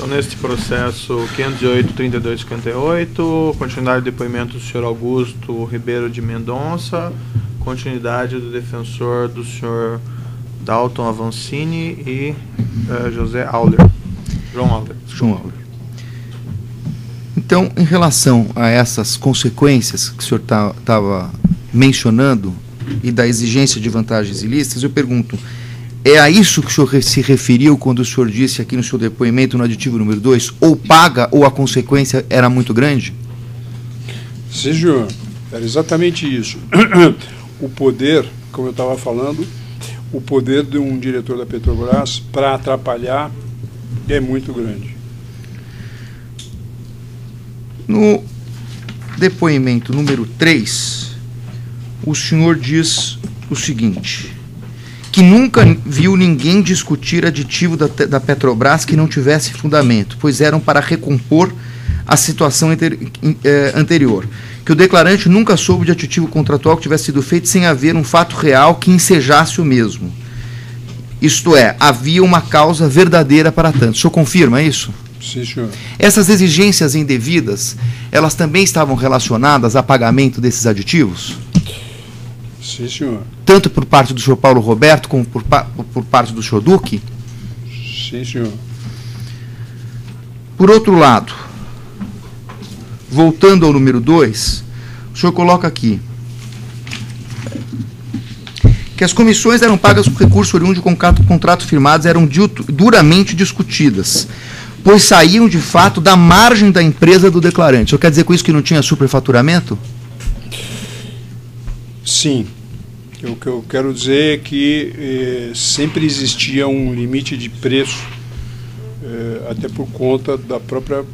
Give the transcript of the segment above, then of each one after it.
Então, neste processo 508-3258, continuidade do depoimento do senhor Augusto Ribeiro de Mendonça, continuidade do defensor do senhor Dalton Avancini e José Auler. João Auler. João Auler. Então, em relação a essas consequências que o senhor estava mencionando e da exigência de vantagens ilícitas, eu pergunto, é a isso que o senhor se referiu quando o senhor disse aqui no seu depoimento, no aditivo número 2, ou paga ou a consequência era muito grande? Sim, senhor. Era exatamente isso. O poder, como eu estava falando, o poder de um diretor da Petrobras para atrapalhar é muito grande. No depoimento número 3, o senhor diz o seguinte, que nunca viu ninguém discutir aditivo da Petrobras que não tivesse fundamento, pois eram para recompor a situação anterior. Que o declarante nunca soube de aditivo contratual que tivesse sido feito sem haver um fato real que ensejasse o mesmo. Isto é, havia uma causa verdadeira para tanto. O senhor confirma isso? Sim, senhor. Essas exigências indevidas, elas também estavam relacionadas a pagamento desses aditivos? Sim, senhor. Tanto por parte do senhor Paulo Roberto como por parte do senhor Duque? Sim, senhor. Por outro lado, voltando ao número 2, o senhor coloca aqui que as comissões eram pagas por recurso oriundo de contratos firmados eram duramente discutidas, pois saíam de fato da margem da empresa do declarante. O senhor quer dizer com isso que não tinha superfaturamento? Sim. O que eu quero dizer é que sempre existia um limite de preço, até por conta do próprio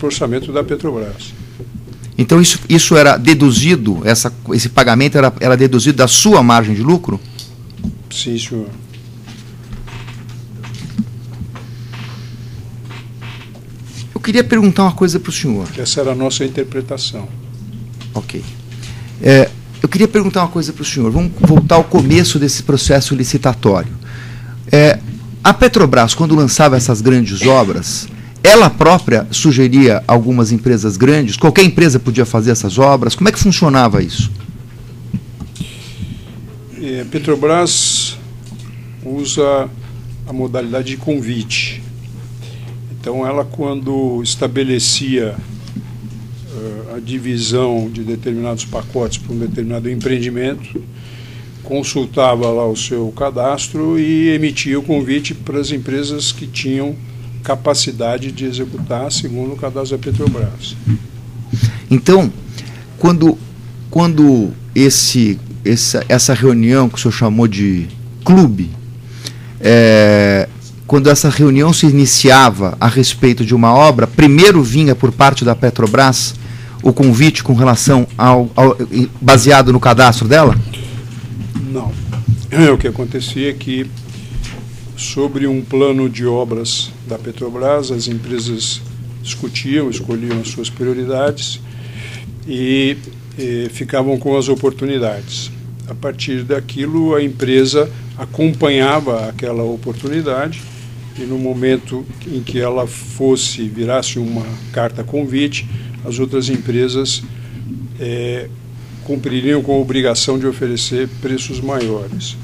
orçamento da Petrobras. Então isso era deduzido, esse pagamento era deduzido da sua margem de lucro? Sim, senhor. Eu queria perguntar uma coisa para o senhor. Essa era a nossa interpretação. Ok. Eu queria perguntar uma coisa para o senhor. Vamos voltar ao começo desse processo licitatório. A Petrobras, quando lançava essas grandes obras, ela própria sugeria algumas empresas grandes? Qualquer empresa podia fazer essas obras? Como é que funcionava isso? A Petrobras usa a modalidade de convite. Então, ela, quando estabelecia a divisão de determinados pacotes para um determinado empreendimento, consultava lá o seu cadastro e emitia o convite para as empresas que tinham capacidade de executar segundo o cadastro da Petrobras. Então, quando essa reunião que o senhor chamou de clube, quando essa reunião se iniciava a respeito de uma obra, primeiro vinha por parte da Petrobras o convite com relação baseado no cadastro dela? Não. O que acontecia é que, sobre um plano de obras da Petrobras, as empresas discutiam, escolhiam as suas prioridades e ficavam com as oportunidades. A partir daquilo, a empresa acompanhava aquela oportunidade e, no momento em que ela virasse uma carta convite, as outras empresas cumpririam com a obrigação de oferecer preços maiores.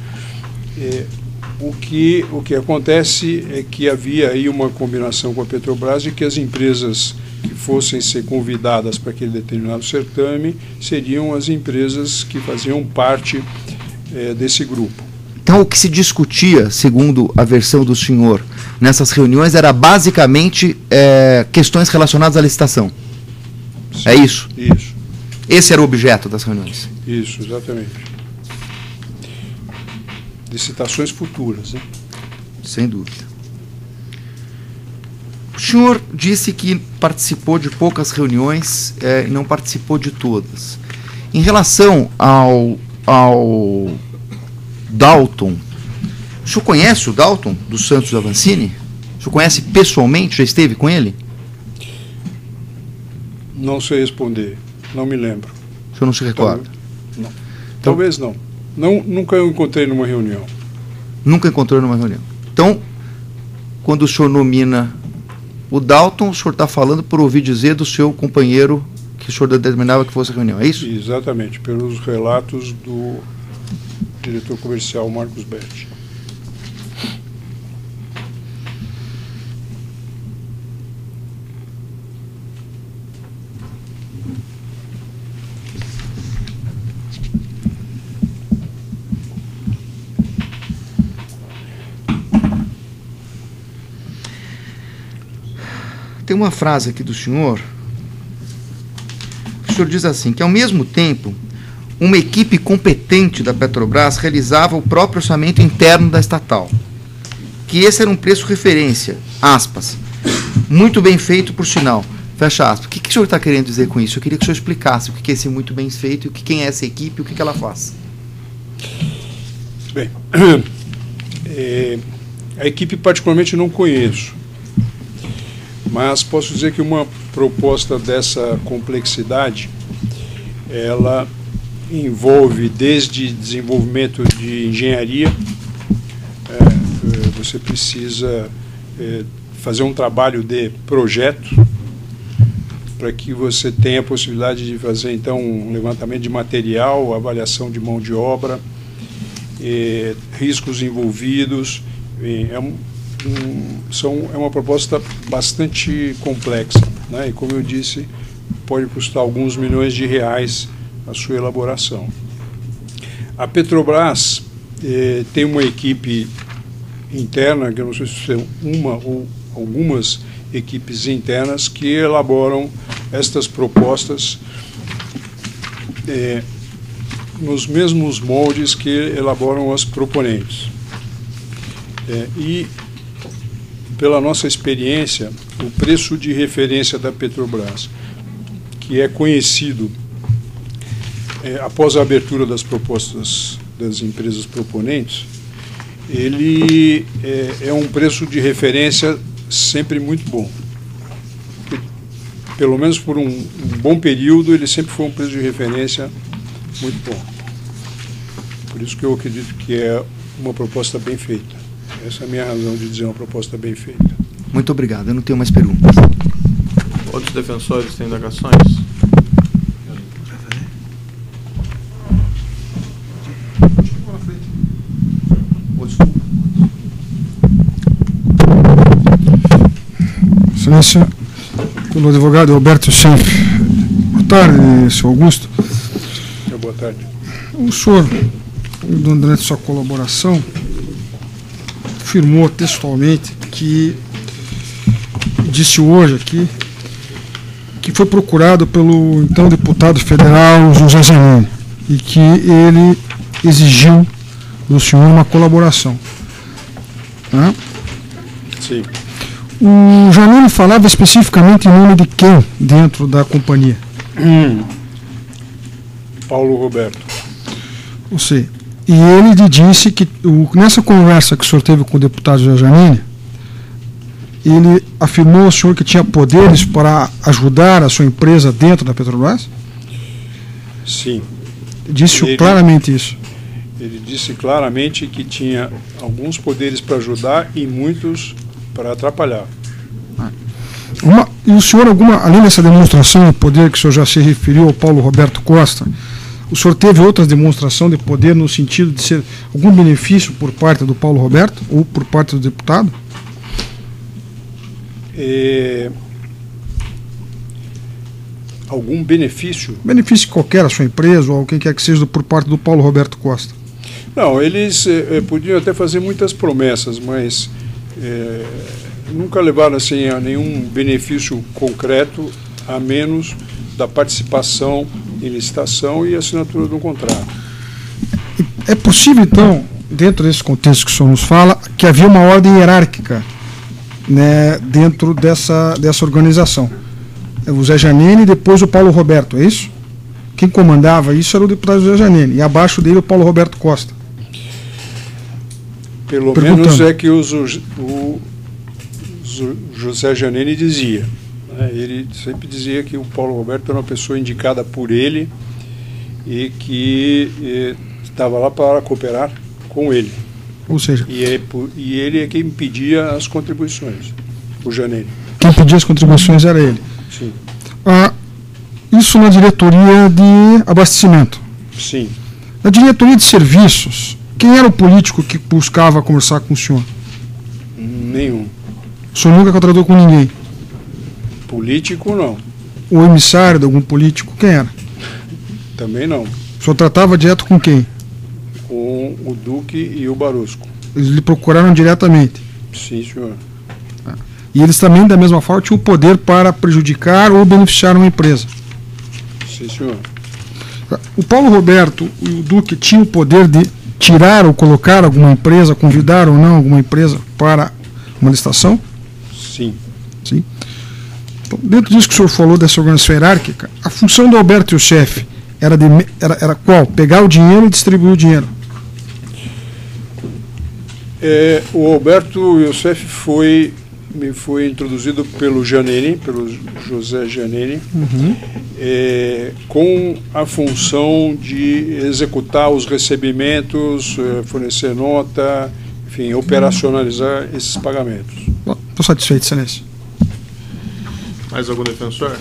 O que acontece é que havia aí uma combinação com a Petrobras de que as empresas que fossem ser convidadas para aquele determinado certame seriam as empresas que faziam parte desse grupo. Então, o que se discutia, segundo a versão do senhor, nessas reuniões era basicamente questões relacionadas à licitação. Sim, é isso? Isso. Esse era o objeto das reuniões? Isso, exatamente. Licitações futuras, né? Sem dúvida. O senhor disse que participou de poucas reuniões e não participou de todas. Em relação ao Dalton, o senhor conhece o Dalton dos Santos Avancini? O senhor conhece pessoalmente? Já esteve com ele? Não sei responder, não me lembro. O senhor não se recorda? Não. Talvez não. Nunca eu encontrei numa reunião. Nunca encontrou numa reunião. Então, quando o senhor nomina O Dalton, o senhor está falando por ouvir dizer do seu companheiro que o senhor determinava que fosse a reunião, é isso? Exatamente, pelos relatos do diretor comercial Marcos Berti. Tem uma frase aqui do senhor. O senhor diz assim, que ao mesmo tempo, uma equipe competente da Petrobras realizava o próprio orçamento interno da estatal. Que esse era um preço referência, aspas. Muito bem feito, por sinal. Fecha aspas. O que o senhor está querendo dizer com isso? Eu queria que o senhor explicasse o que é esse muito bem feito, quem é essa equipe e o que ela faz. Bem, a equipe particularmente não conheço. Mas posso dizer que uma proposta dessa complexidade, ela envolve desde desenvolvimento de engenharia, você precisa fazer um trabalho de projeto, para que você tenha a possibilidade de fazer, então, um levantamento de material, avaliação de mão de obra, riscos envolvidos, é uma proposta bastante complexa, né? E como eu disse, pode custar alguns milhões de reais a sua elaboração. A Petrobras tem uma equipe interna, que eu não sei se é uma ou algumas equipes internas que elaboram estas propostas nos mesmos moldes que elaboram as proponentes. E pela nossa experiência, o preço de referência da Petrobras, que é conhecido após a abertura das propostas das empresas proponentes, ele é um preço de referência sempre muito bom. Pelo menos por um bom período, ele sempre foi um preço de referência muito bom. Por isso que eu acredito que é uma proposta bem feita. Essa é a minha razão de dizer uma proposta bem feita. Muito obrigado, eu não tenho mais perguntas. Outros defensores têm indagações? Excelência, pelo advogado Roberto Schenck. Boa tarde, senhor Augusto. Boa tarde. O senhor, durante sua colaboração, afirmou textualmente que disse hoje aqui que foi procurado pelo então deputado federal José Zanini e que ele exigiu do senhor uma colaboração. Né? Sim. O Zanini falava especificamente em nome de quem dentro da companhia? Paulo Roberto. Ou seja, e ele lhe disse que nessa conversa que o senhor teve com o deputado José Zanini, ele afirmou ao senhor que tinha poderes para ajudar a sua empresa dentro da Petrobras? Sim. Disse claramente isso. Ele disse claramente que tinha alguns poderes para ajudar e muitos para atrapalhar. E o senhor, além dessa demonstração de poder que o senhor já se referiu ao Paulo Roberto Costa, o senhor teve outras demonstrações de poder no sentido de ser algum benefício por parte do Paulo Roberto ou por parte do deputado? Algum benefício? Benefício qualquer à sua empresa ou quem quer que seja por parte do Paulo Roberto Costa. Não, eles podiam até fazer muitas promessas, mas nunca levaram assim, a nenhum benefício concreto, a menos da participação em licitação e assinatura de um contrato. É possível, então, dentro desse contexto que o senhor nos fala, que havia uma ordem hierárquica, né, dentro dessa organização. O Zé Zanini e depois o Paulo Roberto, é isso? Quem comandava isso era o deputado Zé Zanini, e abaixo dele o Paulo Roberto Costa. Pelo menos é que o José Zanini dizia. Ele sempre dizia que o Paulo Roberto era uma pessoa indicada por ele e que estava lá para cooperar com ele. Ou seja... E ele é quem pedia as contribuições. O Janene. Quem pedia as contribuições era ele. Sim. Isso na diretoria de abastecimento. Sim. Na diretoria de serviços, quem era o político que buscava conversar com o senhor? Nenhum. O senhor nunca contratou com ninguém? Político, não. O emissário de algum político, quem era? Também não. O senhor tratava direto com quem? Com o Duque e o Barusco. Eles lhe procuraram diretamente. Sim, senhor. E eles também, da mesma forma, tinham o poder para prejudicar ou beneficiar uma empresa. Sim, senhor. O Paulo Roberto e o Duque tinham o poder de tirar ou colocar alguma empresa, convidar ou não alguma empresa para uma licitação? Sim. Sim. Então, dentro disso que o senhor falou dessa organização hierárquica, a função do Alberto Youssef era qual? Pegar o dinheiro e distribuir o dinheiro. O Alberto Youssef me foi introduzido pelo Janene, pelo José Janene, com a função de executar os recebimentos, fornecer nota, enfim, operacionalizar esses pagamentos. Estou satisfeito, excelência. Mais algum defensor?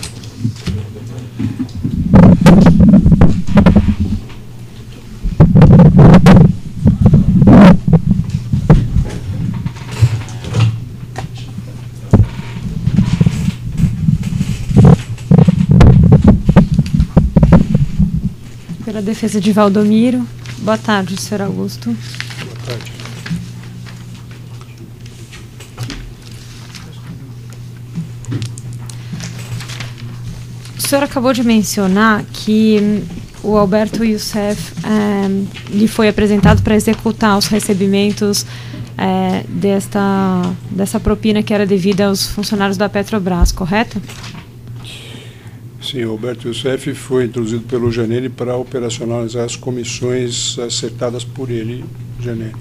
Pela defesa de Valdomiro. Boa tarde, senhor Augusto. Boa tarde. O senhor acabou de mencionar que o Alberto Youssef lhe foi apresentado para executar os recebimentos dessa propina que era devida aos funcionários da Petrobras, correto? Sim, o Alberto Youssef foi introduzido pelo Janene para operacionalizar as comissões acertadas por ele, Janene.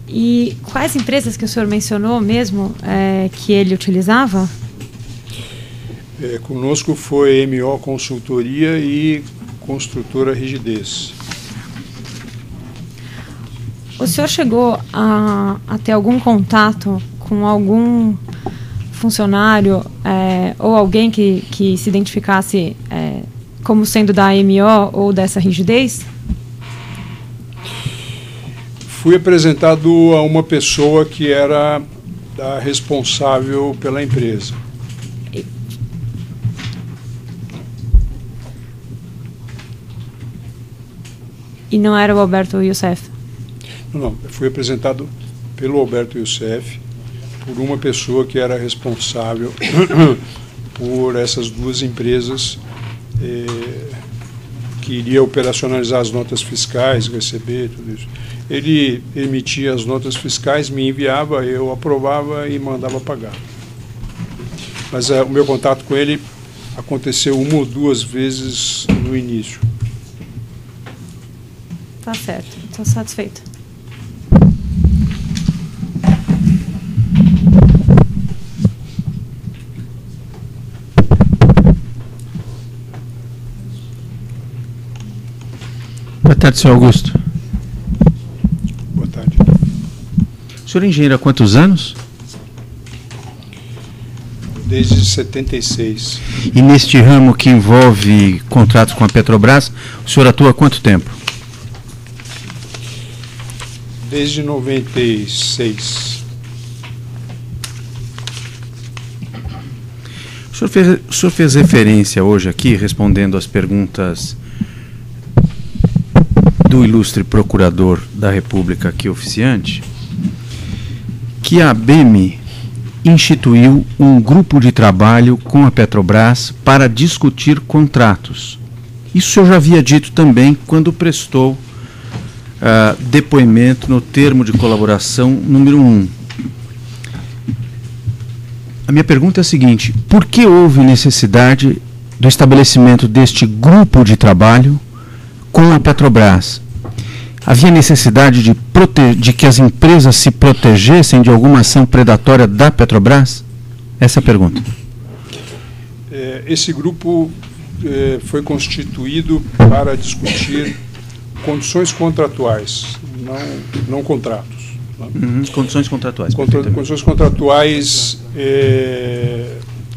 E quais empresas que o senhor mencionou mesmo que ele utilizava? Conosco foi MO Consultoria e Construtora Rigidez. O senhor chegou a ter algum contato com algum funcionário ou alguém que se identificasse como sendo da MO ou dessa rigidez? Fui apresentado a uma pessoa que era a responsável pela empresa. E não era o Alberto Youssef? Não, eu fui apresentado pelo Alberto Youssef por uma pessoa que era responsável por essas duas empresas que iria operacionalizar as notas fiscais, receber tudo isso. Ele emitia as notas fiscais, me enviava, eu aprovava e mandava pagar. Mas o meu contato com ele aconteceu uma ou duas vezes no início. Tá certo, estou satisfeito. Boa tarde, senhor Augusto. Boa tarde. O senhor é engenheiro há quantos anos? Desde 76. E neste ramo que envolve contratos com a Petrobras, o senhor atua há quanto tempo? Desde 96. O senhor fez referência hoje aqui, respondendo às perguntas do ilustre procurador da República aqui oficiante, que a ABEM instituiu um grupo de trabalho com a Petrobras para discutir contratos. Isso o senhor já havia dito também quando prestou depoimento no termo de colaboração número 1. A minha pergunta é a seguinte: por que houve necessidade do estabelecimento deste grupo de trabalho com a Petrobras? Havia necessidade de que as empresas se protegessem de alguma ação predatória da Petrobras? Essa é a pergunta. Esse grupo foi constituído para discutir condições contratuais, não contratos. Né? Condições contratuais. Condições contratuais,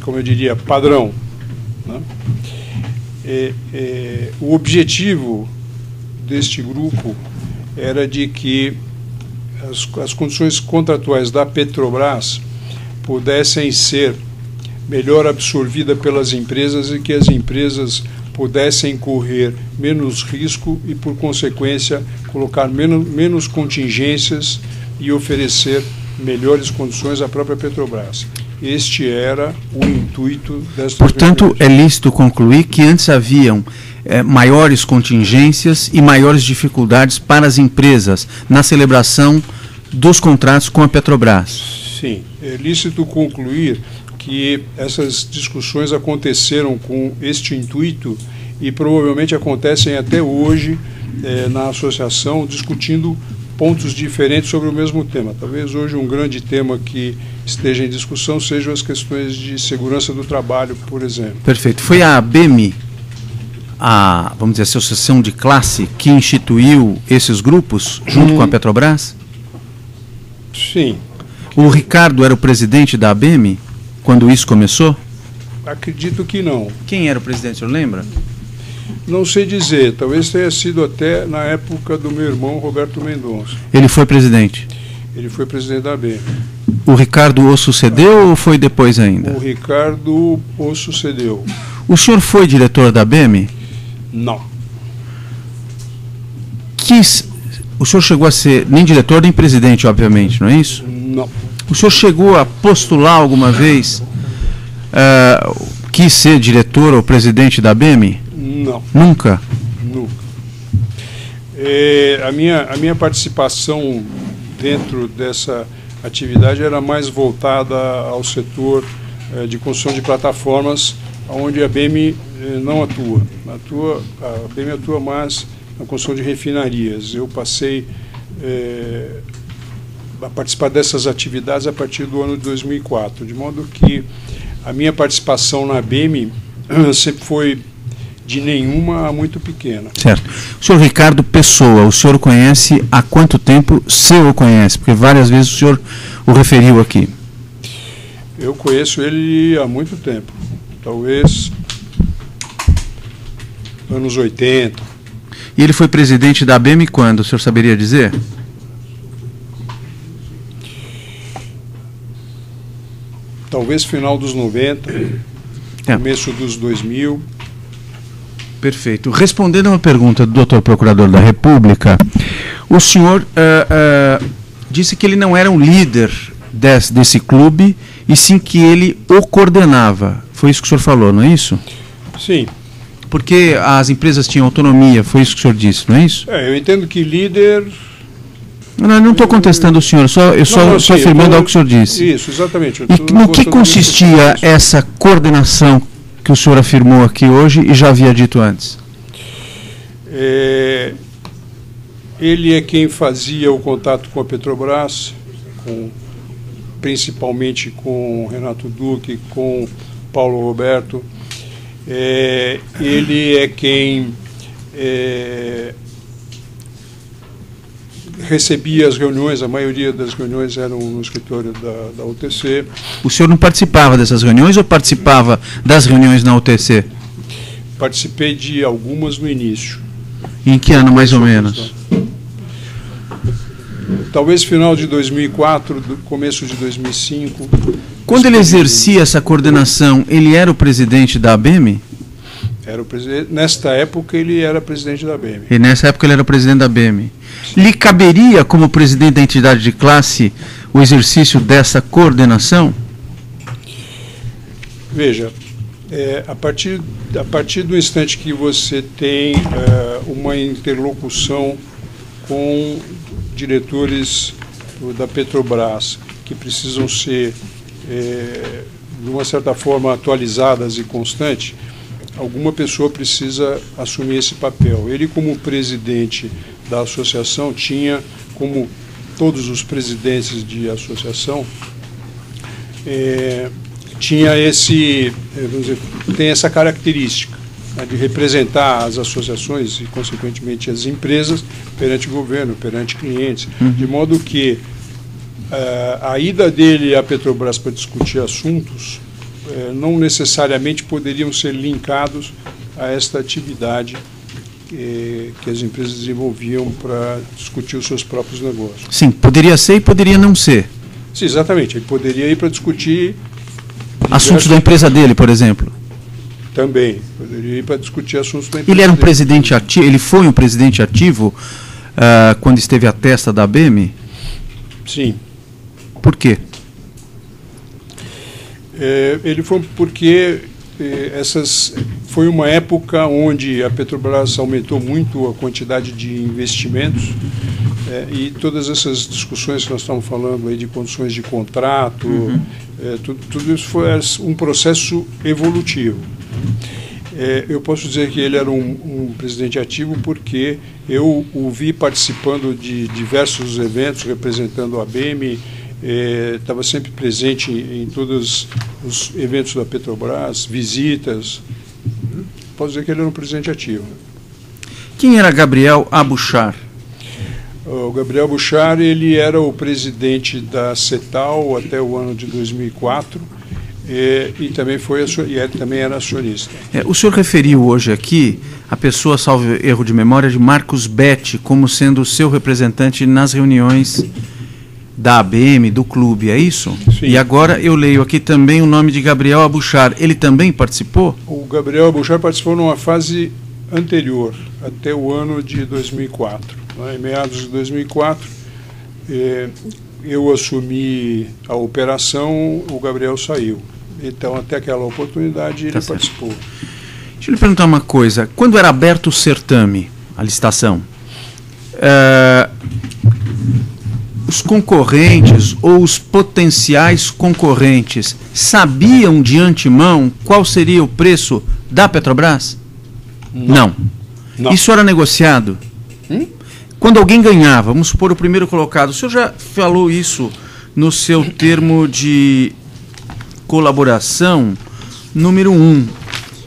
como eu diria, padrão. Né? O objetivo deste grupo era de que as condições contratuais da Petrobras pudessem ser melhor absorvidas pelas empresas e que as empresas pudessem correr menos risco e, por consequência, colocar menos contingências e oferecer melhores condições à própria Petrobras. Este era o intuito desta. Portanto, é lícito concluir que antes haviam maiores contingências e maiores dificuldades para as empresas na celebração dos contratos com a Petrobras. Sim, é lícito concluir que essas discussões aconteceram com este intuito e provavelmente acontecem até hoje na associação, discutindo pontos diferentes sobre o mesmo tema. Talvez hoje um grande tema que esteja em discussão sejam as questões de segurança do trabalho, por exemplo. Perfeito. Foi a ABEME, vamos dizer, a associação de classe, que instituiu esses grupos junto com a Petrobras? Sim. O Ricardo era o presidente da ABEME quando isso começou? Acredito que não. Quem era o presidente, o senhor lembra? Não sei dizer, talvez tenha sido até na época do meu irmão Roberto Mendonça. Ele foi presidente? Ele foi presidente da ABEME. O Ricardo o sucedeu ou foi depois ainda? O Ricardo o sucedeu. O senhor foi diretor da ABEME? Não. O senhor chegou a ser nem diretor nem presidente, obviamente, não é isso? Não. O senhor chegou a postular alguma vez, quis ser diretor ou presidente da ABEME? Não. Nunca? Nunca. A minha participação dentro dessa atividade era mais voltada ao setor de construção de plataformas, onde a ABEME não atua. A ABEME atua mais na construção de refinarias. Eu passei a participar dessas atividades a partir do ano de 2004, de modo que a minha participação na ABEME sempre foi de nenhuma a muito pequena. Certo. O senhor Ricardo Pessoa, o senhor conhece há quanto tempo? Se o conhece, porque várias vezes o senhor o referiu aqui. Eu conheço ele há muito tempo, talvez anos 80. E ele foi presidente da ABEME quando? O senhor saberia dizer? Talvez final dos 90, começo dos 2000. Perfeito. Respondendo a uma pergunta do doutor Procurador da República, o senhor disse que ele não era um líder desse clube, e sim que ele o coordenava. Foi isso que o senhor falou, não é isso? Sim. Porque as empresas tinham autonomia, foi isso que o senhor disse, não é isso? Eu entendo que líder... Não estou contestando o senhor, eu só estou afirmando algo que o senhor disse. Isso, exatamente. E no que consistia essa coordenação que o senhor afirmou aqui hoje e já havia dito antes? Ele é quem fazia o contato com a Petrobras, principalmente com Renato Duque, com Paulo Roberto. Ele é quem recebia as reuniões, a maioria das reuniões eram no escritório da UTC. O senhor não participava dessas reuniões ou participava das reuniões na UTC? Participei de algumas no início. Em que ano, mais ou menos? Talvez final de 2004, começo de 2005. Quando ele exercia essa coordenação, ele era o presidente da ABEME? Era o presidente. Nesta época, ele era presidente da ABEME. E nessa época ele era o presidente da ABEME. Lhe caberia, como presidente da entidade de classe, o exercício dessa coordenação? Veja, a partir do instante que você tem uma interlocução com diretores da Petrobras, que precisam ser, de uma certa forma, atualizadas e constantes, alguma pessoa precisa assumir esse papel. Ele, como presidente da associação, tinha, como todos os presidentes de associação, tinha tem essa característica, né, de representar as associações e, consequentemente, as empresas perante o governo, perante clientes, de modo que a ida dele à Petrobras para discutir assuntos não necessariamente poderiam ser linkados a esta atividade que as empresas desenvolviam para discutir os seus próprios negócios. Sim, poderia ser e poderia não ser. Sim, exatamente. Ele poderia ir para discutir Assuntos da empresa dele, por exemplo. Também. Poderia ir para discutir assuntos da empresa Ele era um dele. presidente ativo, ele foi um presidente ativo quando esteve à testa da ABM? Sim. Por quê? Ele foi porque foi uma época onde a Petrobras aumentou muito a quantidade de investimentos e todas essas discussões que nós estamos falando aí de condições de contrato, tudo isso foi um processo evolutivo. Eu posso dizer que ele era um presidente ativo porque eu o vi participando de diversos eventos representando a ABM, estava sempre presente em todos os eventos da Petrobras, visitas. Posso dizer que ele era um presidente ativo. Quem era Gabriel Abuchar? O Gabriel Abuchar, ele era o presidente da CETAL até o ano de 2004 e também também era acionista. O senhor referiu hoje aqui a pessoa, salvo erro de memória, de Marcos Betti como sendo o seu representante nas reuniões da ABM, do clube, é isso? Sim. E agora eu leio aqui também o nome de Gabriel Abuchar. Ele também participou? O Gabriel Abuchar participou numa fase anterior, até o ano de 2004. Em meados de 2004, eu assumi a operação, o Gabriel saiu. Então, até aquela oportunidade, ele participou. Deixa eu lhe perguntar uma coisa. Quando era aberto o certame, a licitação, os concorrentes ou os potenciais concorrentes sabiam de antemão qual seria o preço da Petrobras? Não. Isso era negociado? Quando alguém ganhava, vamos supor o primeiro colocado, o senhor já falou isso no seu termo de colaboração número 1.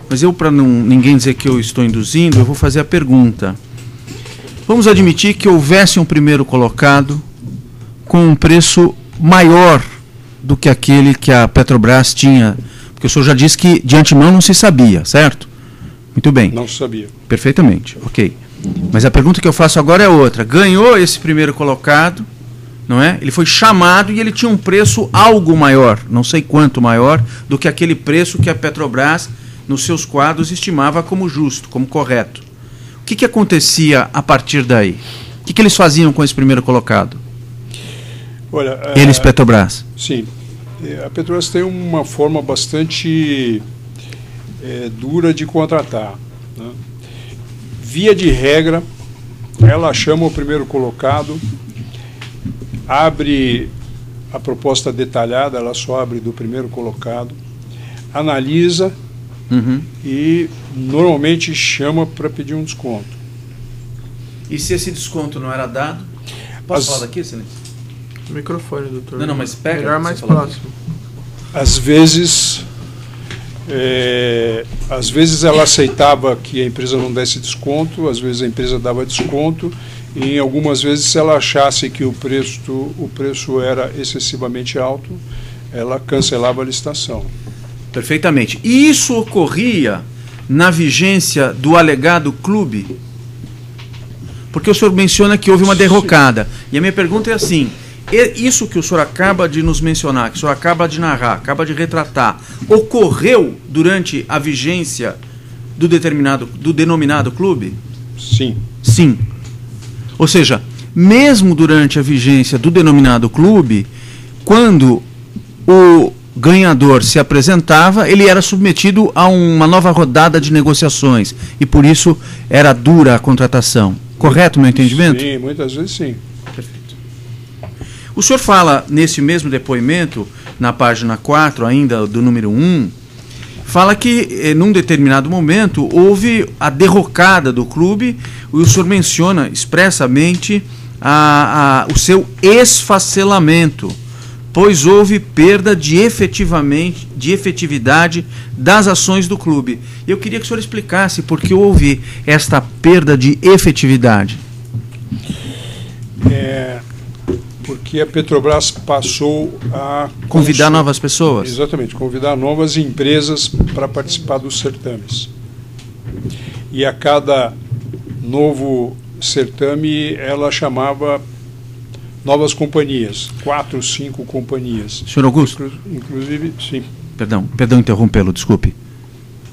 Mas eu, para ninguém dizer que eu estou induzindo, eu vou fazer a pergunta. Vamos admitir que houvesse um primeiro colocado com um preço maior do que aquele que a Petrobras tinha, porque o senhor já disse que de antemão não se sabia, certo? Muito bem. Não se sabia. Perfeitamente, ok. Mas a pergunta que eu faço agora é outra. Ganhou esse primeiro colocado, não é? Ele foi chamado e ele tinha um preço algo maior, não sei quanto maior, do que aquele preço que a Petrobras, nos seus quadros, estimava como justo, como correto. O que acontecia a partir daí? O que eles faziam com esse primeiro colocado? Olha, Eles, Petrobras. Sim. A Petrobras tem uma forma bastante dura de contratar, né? Via de regra, ela chama o primeiro colocado, abre a proposta detalhada, ela só abre do primeiro colocado, analisa e normalmente chama para pedir um desconto. E se esse desconto não era dado? Posso falar daqui, excelência? O microfone, doutor. Não, mas pega. Melhor mais próximo. Às vezes ela aceitava que a empresa não desse desconto, às vezes a empresa dava desconto, e em algumas vezes, se ela achasse que o preço era excessivamente alto, ela cancelava a licitação. Perfeitamente. E isso ocorria na vigência do alegado clube? Porque o senhor menciona que houve uma derrocada. E a minha pergunta é assim: isso que o senhor acaba de nos mencionar, que o senhor acaba de narrar, acaba de retratar, ocorreu durante a vigência do denominado clube? Sim. Sim. Ou seja, mesmo durante a vigência do denominado clube, quando o ganhador se apresentava, ele era submetido a uma nova rodada de negociações e por isso era dura a contratação. Correto meu entendimento? Sim, muitas vezes sim. Perfeito. O senhor fala nesse mesmo depoimento, na página 4 ainda, do número 1, fala que num determinado momento houve a derrocada do clube e o senhor menciona expressamente o seu esfacelamento, pois houve perda de efetividade das ações do clube. Eu queria que o senhor explicasse por que houve esta perda de efetividade. Porque que a Petrobras passou a Convidar novas pessoas? Exatamente, convidar novas empresas para participar dos certames. E a cada novo certame ela chamava novas companhias, 4, 5 companhias. Senhor Augusto? Inclusive, sim. Perdão interrompê-lo, desculpe.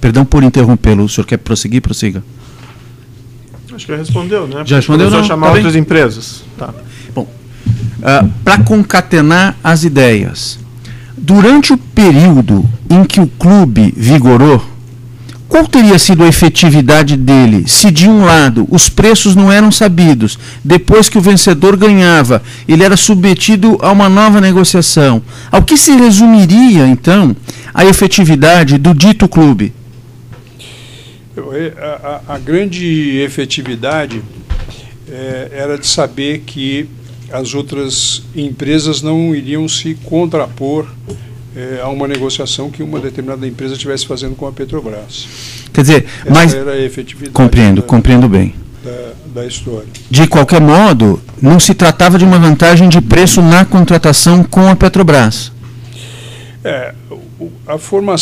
Perdão por interrompê-lo. O senhor quer prosseguir? Prossiga. Acho que já respondeu, né? Já respondeu, começou não? a chamar Tá bem. outras empresas. Tá. Bom, para concatenar as ideias, durante o período em que o clube vigorou, qual teria sido a efetividade dele se, de um lado, os preços não eram sabidos, depois que o vencedor ganhava, ele era submetido a uma nova negociação? Ao que se resumiria, então, a efetividade do dito clube? A grande efetividade era de saber que as outras empresas não iriam se contrapor a uma negociação que uma determinada empresa estivesse fazendo com a Petrobras. Quer dizer, Essa mas era a efetividade compreendo bem. da história. De qualquer modo, não se tratava de uma vantagem de preço na contratação com a Petrobras. A formação